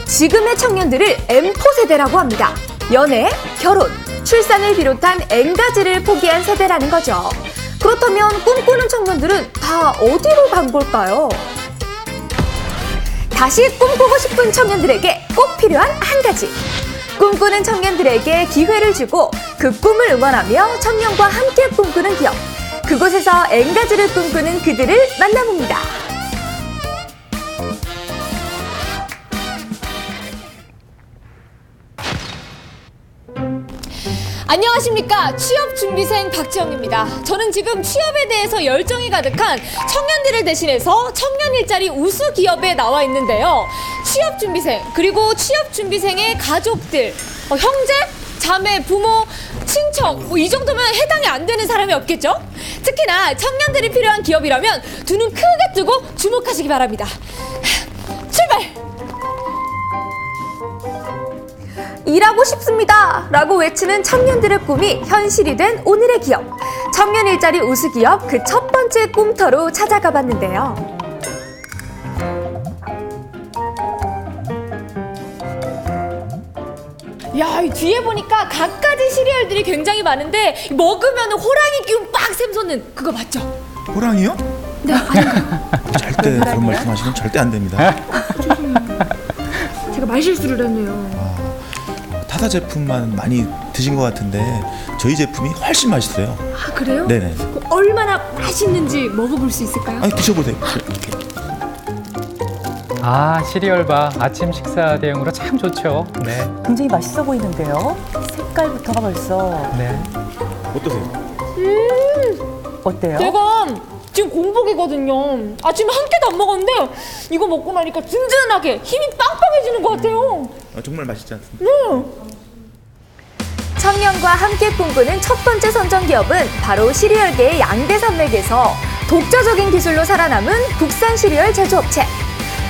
지금의 청년들을 M4세대라고 합니다. 연애, 결혼, 출산을 비롯한 N가지를 포기한 세대라는 거죠. 그렇다면 꿈꾸는 청년들은 다 어디로 간 걸까요? 다시 꿈꾸고 싶은 청년들에게 꼭 필요한 한 가지. 꿈꾸는 청년들에게 기회를 주고 그 꿈을 응원하며 청년과 함께 꿈꾸는 기업. 그곳에서 N가지를 꿈꾸는 그들을 만나봅니다. 안녕하십니까. 취업준비생 박지영입니다. 저는 지금 취업에 대해서 열정이 가득한 청년들을 대신해서 청년 일자리 우수 기업에 나와 있는데요. 취업준비생, 그리고 취업준비생의 가족들, 형제, 자매, 부모, 친척, 이 정도면 해당이 안 되는 사람이 없겠죠? 특히나 청년들이 필요한 기업이라면 두 눈 크게 뜨고 주목하시기 바랍니다. 출발! 일하고 싶습니다! 라고 외치는 청년들의 꿈이 현실이 된 오늘의 기업. 청년 일자리 우수 기업 그 첫 번째 꿈터로 찾아가 봤는데요. 야, 이 뒤에 보니까 갖가지 시리얼들이 굉장히 많은데 먹으면 호랑이 기운 빡 샘솟는 그거 맞죠? 호랑이요? 네, 아닌가요? 절대 그런 말씀하시면 절대 안 됩니다. 제가 말실수를 했네요. 타사 제품만 많이 드신 것 같은데 저희 제품이 훨씬 맛있어요. 아, 그래요? 네네. 얼마나 맛있는지 먹어볼 수 있을까요? 아니 드셔보세요. 아, 시리얼바 아침 식사 대용으로 참 좋죠. 네. 굉장히 맛있어 보이는데요. 색깔부터가 벌써. 네. 어떠세요? 어때요? 제가 지금 공복이거든요. 아침에 한 끼도 안 먹었는데 이거 먹고 나니까 든든하게 힘이 빵빵해지는 것 같아요. 정말 맛있지 않습니까? 청년과 함께 꿈꾸는 첫 번째 선정 기업은 바로 시리얼계의 양대 산맥에서 독자적인 기술로 살아남은 국산 시리얼 제조업체.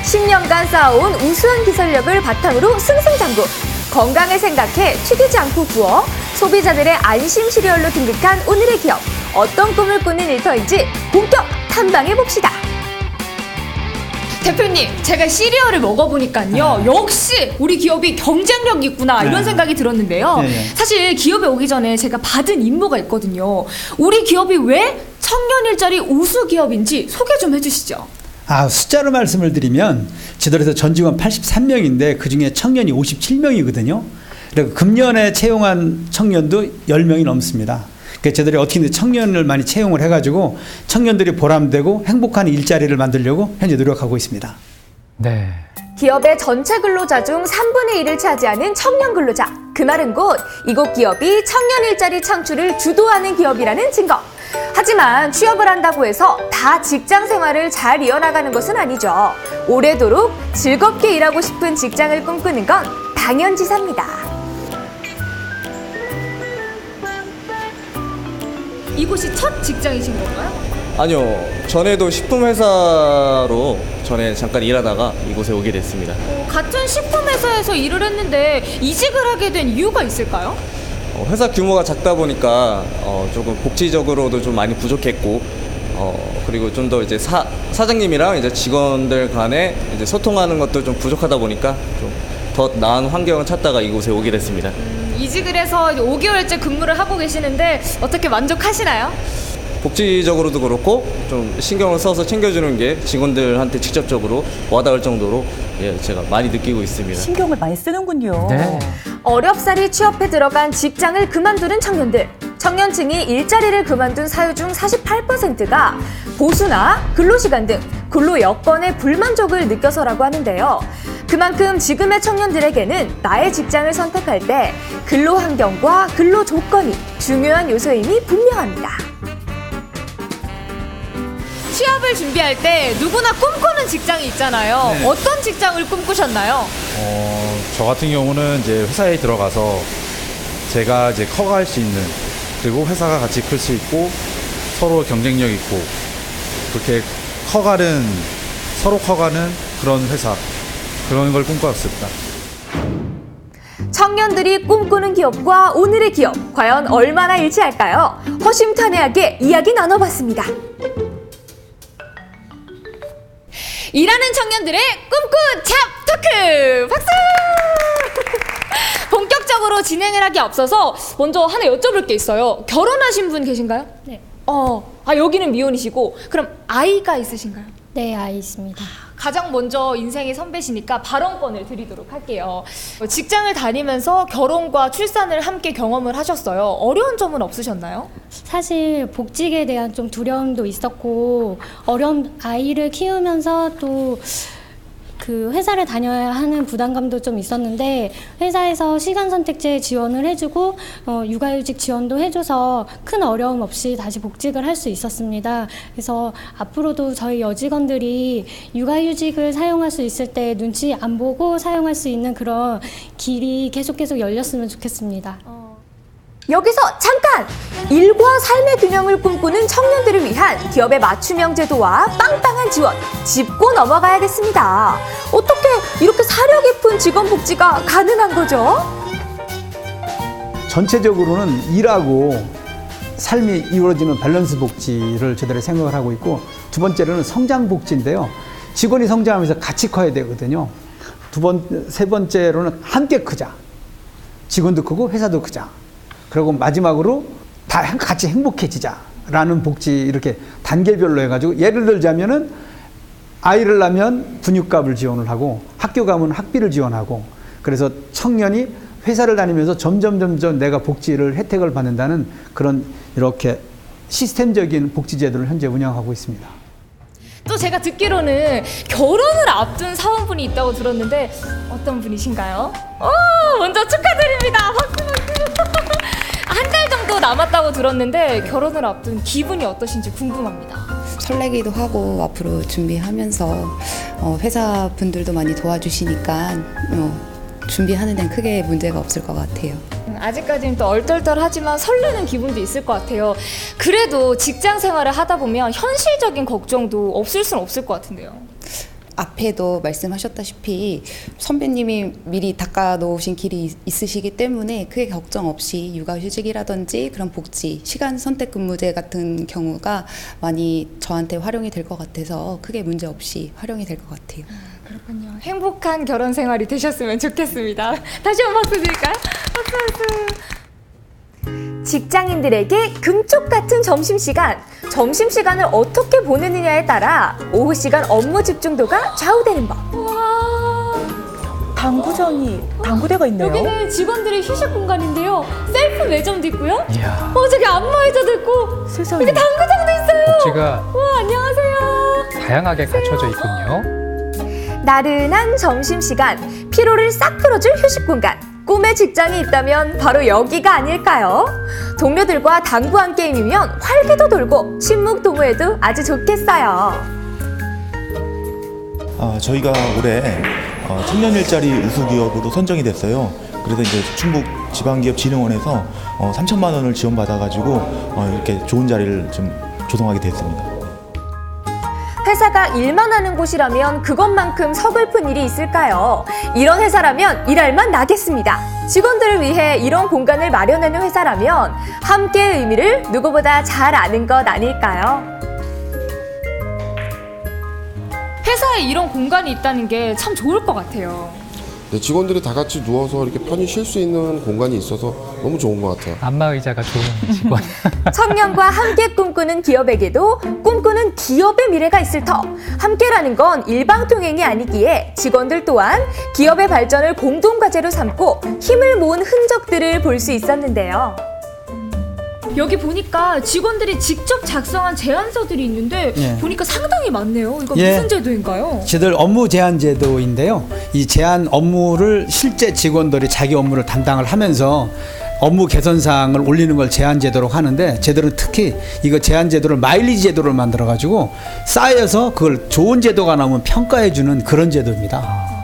10년간 쌓아온 우수한 기술력을 바탕으로 승승장구. 건강을 생각해 튀기지 않고 구워 소비자들의 안심 시리얼로 등극한 오늘의 기업. 어떤 꿈을 꾸는 일터인지 본격 탐방해봅시다. 대표님, 제가 시리얼을 먹어보니까요. 역시 우리 기업이 경쟁력이 있구나 이런 생각이 들었는데요. 사실 기업에 오기 전에 제가 받은 임무가 있거든요. 우리 기업이 왜 청년 일자리 우수 기업인지 소개 좀 해주시죠. 숫자로 말씀을 드리면 지도에서 전 직원 83명인데 그중에 청년이 57명이거든요. 그리고 금년에 채용한 청년도 10명이 넘습니다. 그러니까 저희들이 어떻게든 청년을 많이 채용을 해가지고 청년들이 보람되고 행복한 일자리를 만들려고 현재 노력하고 있습니다. 네. 기업의 전체 근로자 중 3분의 1을 차지하는 청년 근로자. 그 말은 곧 이곳 기업이 청년 일자리 창출을 주도하는 기업이라는 증거. 하지만 취업을 한다고 해서 다 직장 생활을 잘 이어나가는 것은 아니죠. 오래도록 즐겁게 일하고 싶은 직장을 꿈꾸는 건 당연지사입니다. 이곳이 첫 직장이신 건가요? 아니요. 전에도 식품회사로 전에 잠깐 일하다가 이곳에 오게 됐습니다. 같은 식품회사에서 일을 했는데 이직을 하게 된 이유가 있을까요? 회사 규모가 작다 보니까 조금 복지적으로도 좀 많이 부족했고 그리고 좀 더 이제 사장님이랑 이제 직원들 간에 이제 소통하는 것도 좀 부족하다 보니까 좀 더 나은 환경을 찾다가 이곳에 오게 됐습니다. 이직을 해서 5개월째 근무를 하고 계시는데 어떻게 만족하시나요? 복지적으로도 그렇고 좀 신경을 써서 챙겨주는 게 직원들한테 직접적으로 와닿을 정도로 제가 많이 느끼고 있습니다. 신경을 많이 쓰는군요. 네. 어렵사리 취업해 들어간 직장을 그만두는 청년들. 청년층이 일자리를 그만둔 사유 중 48%가 보수나 근로시간 등 근로 여건에 불만족을 느껴서라고 하는데요. 그만큼 지금의 청년들에게는 나의 직장을 선택할 때 근로 환경과 근로 조건이 중요한 요소임이 분명합니다. 취업을 준비할 때 누구나 꿈꾸는 직장이 있잖아요. 네. 어떤 직장을 꿈꾸셨나요? 저 같은 경우는 이제 회사에 들어가서 제가 이제 커갈 수 있는, 그리고 회사가 같이 클 수 있고 서로 경쟁력 있고 그렇게 서로 커가는 그런 회사, 그런 걸 꿈꿔왔습니다. 청년들이 꿈꾸는 기업과 오늘의 기업, 과연 얼마나 일치할까요? 허심탄회하게 이야기 나눠봤습니다. 일하는 청년들의 꿈꾸잡 토크! 박수! 본격적으로 진행을 하기 앞서서 먼저 하나 여쭤볼 게 있어요. 결혼하신 분 계신가요? 네. 여기는 미혼이시고 그럼 아이가 있으신가요? 네, 아이 있습니다. 가장 먼저 인생의 선배시니까 발언권을 드리도록 할게요. 직장을 다니면서 결혼과 출산을 함께 경험을 하셨어요. 어려운 점은 없으셨나요? 사실 복직에 대한 좀 두려움도 있었고 아이를 키우면서 또 그 회사를 다녀야 하는 부담감도 좀 있었는데 회사에서 시간 선택제 지원을 해주고 육아휴직 지원도 해줘서 큰 어려움 없이 다시 복직을 할 수 있었습니다. 그래서 앞으로도 저희 여직원들이 육아휴직을 사용할 수 있을 때 눈치 안 보고 사용할 수 있는 그런 길이 계속 열렸으면 좋겠습니다. 여기서 잠깐! 일과 삶의 균형을 꿈꾸는 청년들을 위한 기업의 맞춤형 제도와 빵빵한 지원 짚고 넘어가야겠습니다. 어떻게 이렇게 사려 깊은 직원 복지가 가능한 거죠? 전체적으로는 일하고 삶이 이루어지는 밸런스 복지를 저희들이 생각을 하고 있고, 두 번째로는 성장 복지인데요. 직원이 성장하면서 같이 커야 되거든요. 세 번째로는 함께 크자. 직원도 크고 회사도 크자. 그리고 마지막으로 다 같이 행복해지자라는 복지, 이렇게 단계별로 해가지고, 예를 들자면은 아이를 낳으면 분유값을 지원을 하고 학교 가면 학비를 지원하고, 그래서 청년이 회사를 다니면서 점점 내가 복지를 혜택을 받는다는 그런 이렇게 시스템적인 복지 제도를 현재 운영하고 있습니다. 또 제가 듣기로는 결혼을 앞둔 사원분이 있다고 들었는데 어떤 분이신가요? 먼저 축하드립니다. 박수. 한 달 정도 남았다고 들었는데 결혼을 앞둔 기분이 어떠신지 궁금합니다. 설레기도 하고 앞으로 준비하면서 회사 분들도 많이 도와주시니까 준비하는 데는 크게 문제가 없을 것 같아요. 아직까지는 또 얼떨떨하지만 설레는 기분도 있을 것 같아요. 그래도 직장 생활을 하다 보면 현실적인 걱정도 없을 수는 없을 것 같은데요. 앞에도 말씀하셨다시피 선배님이 미리 닦아 놓으신 길이 있으시기 때문에 크게 걱정 없이 육아휴직이라든지 그런 복지, 시간 선택 근무제 같은 경우가 많이 저한테 활용이 될 것 같아서 크게 문제 없이 활용이 될 것 같아요. 그렇군요. 행복한 결혼 생활이 되셨으면 좋겠습니다. 다시 한번 박수 드릴까요? 박수. 직장인들에게 금쪽 같은 점심시간. 점심시간을 어떻게 보내느냐에 따라 오후 시간 업무 집중도가 좌우되는 법. 당구대가 있네요. 여기는 직원들의 휴식 공간인데요. 셀프 매점도 있고요. 이야. 저기 안마의자도 있고. 세상에. 여기 당구장도 있어요. 복지가 와, 안녕하세요. 다양하게 갖춰져 있군요. 나른한 점심시간, 피로를 싹 풀어줄 휴식 공간. 꿈의 직장이 있다면 바로 여기가 아닐까요? 동료들과 당구한 게임이면 활기도 돌고 친목도모에도 아주 좋겠어요. 저희가 올해 청년 일자리 우수 기업으로 선정이 됐어요. 그래서 이제 충북 지방기업진흥원에서 3천만 원을 지원받아가지고 이렇게 좋은 자리를 좀 조성하게 됐습니다. 회사가 일만 하는 곳이라면 그것만큼 서글픈 일이 있을까요? 이런 회사라면 일할만 나겠습니다. 직원들을 위해 이런 공간을 마련하는 회사라면 함께의 의미를 누구보다 잘 아는 것 아닐까요? 회사에 이런 공간이 있다는 게 참 좋을 것 같아요. 네, 직원들이 다 같이 누워서 이렇게 편히 쉴 수 있는 공간이 있어서 너무 좋은 것 같아요. 안마의자가 좋은 직원. 청년과 함께 꿈꾸는 기업에게도 꿈꾸는 기업의 미래가 있을 터. 함께라는 건 일방통행이 아니기에 직원들 또한 기업의 발전을 공동과제로 삼고 힘을 모은 흔적들을 볼 수 있었는데요. 여기 보니까 직원들이 직접 작성한 제안서들이 있는데 보니까 상당히 많네요. 이거 무슨 제도인가요? 저희들 업무 제한 제도인데요. 이 제한 업무를 실제 직원들이 자기 업무를 담당을 하면서 업무 개선 사항을 올리는 걸 제한 제도로 하는데, 저희들은 특히 이거 제한 제도를 마일리지 제도를 만들어 가지고 쌓여서 그걸 좋은 제도가 나오면 평가해 주는 그런 제도입니다.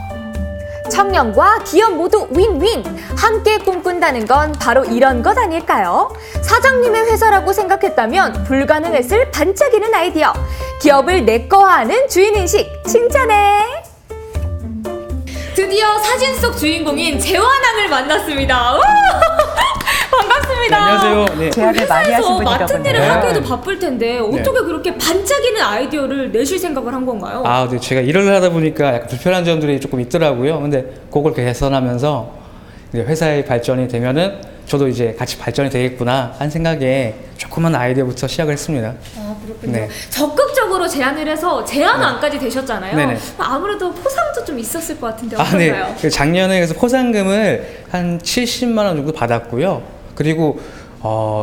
청년과 기업 모두 윈윈! 함께 꿈꾼다는 건 바로 이런 것 아닐까요? 사장님의 회사라고 생각했다면 불가능했을 반짝이는 아이디어. 기업을 내꺼화하는 주인인식 칭찬해! 드디어 사진 속 주인공인 재환왕을 만났습니다. 반갑습니다. 안녕하세요. 네. 제안을 많이 하신 회사에서 분인가 맡은 일을 보네요. 하기에도 바쁠 텐데 어떻게 그렇게 반짝이는 아이디어를 내실 생각을 한 건가요? 네, 제가 일을 하다 보니까 약간 불편한 점들이 조금 있더라고요. 근데 그걸 개선하면서 이제 회사의 발전이 되면은 저도 이제 같이 발전이 되겠구나 한 생각에 조그만 아이디어부터 시작을 했습니다. 아, 그렇군요. 네. 적극적으로 제안을 해서 제안안까지 되셨잖아요. 네네. 아무래도 포상도 좀 있었을 것 같은데 아, 네. 어떤가요? 그 작년에 그래서 포상금을 한 70만 원 정도 받았고요. 그리고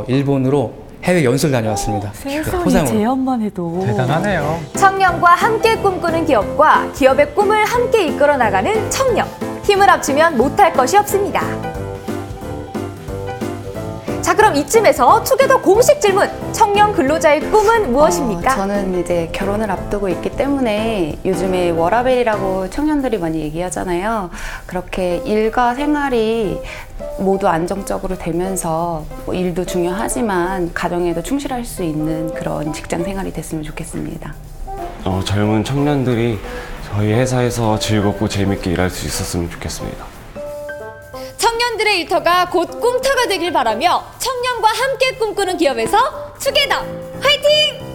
일본으로 해외 연수를 다녀왔습니다. 세상에 제안만 해도 대단하네요. 청년과 함께 꿈꾸는 기업과 기업의 꿈을 함께 이끌어 나가는 청년. 힘을 합치면 못할 것이 없습니다. 자, 그럼 이쯤에서 투게더 공식 질문. 청년 근로자의 꿈은 무엇입니까? 저는 이제 결혼을 앞두고 있기 때문에 요즘에 워라밸이라고 청년들이 많이 얘기하잖아요. 그렇게 일과 생활이 모두 안정적으로 되면서 뭐 일도 중요하지만 가정에도 충실할 수 있는 그런 직장 생활이 됐으면 좋겠습니다. 젊은 청년들이 저희 회사에서 즐겁고 재밌게 일할 수 있었으면 좋겠습니다. 청년들의 일터가 곧 꿈터가 되길 바라며 청년과 함께 꿈꾸는 기업에서 투게더 화이팅!